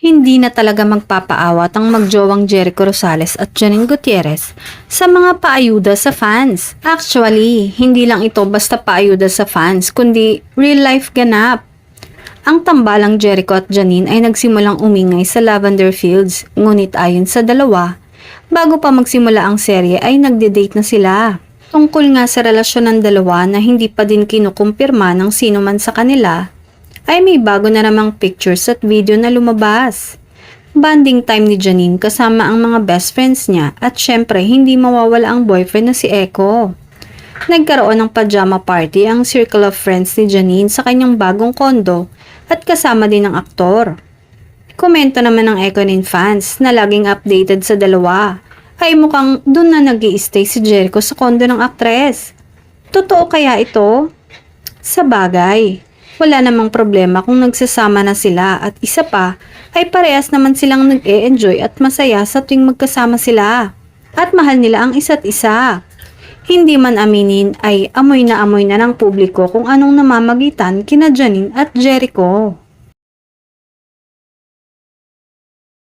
Hindi na talaga magpapaawat ang magjowang Jericho Rosales at Janine Gutierrez sa mga paayuda sa fans. Actually, hindi lang ito basta paayuda sa fans, kundi real life ganap. Ang tambalang Jericho at Janine ay nagsimulang umingay sa Lavender Fields, ngunit ayon sa dalawa, bago pa magsimula ang serye ay nagde-date na sila. Tungkol nga sa relasyon ng dalawa na hindi pa din kinukumpirma ng sino man sa kanila, ay may bago na namang pictures at video na lumabas. Bonding time ni Janine kasama ang mga best friends niya at syempre hindi mawawala ang boyfriend na si Echo. Nagkaroon ng pajama party ang circle of friends ni Janine sa kanyang bagong kondo at kasama din ang aktor. Komento naman ng Echonin fans na laging updated sa dalawa ay mukhang dun na nag-i-stay si Jericho sa kondo ng aktres. Totoo kaya ito? Sa bagay, wala namang problema kung nagsasama na sila at isa pa ay parehas naman silang nag-e-enjoy at masaya sa tuwing magkasama sila at mahal nila ang isa't isa. Hindi man aminin ay amoy na ng publiko kung anong namamagitan kina Janine at Jericho.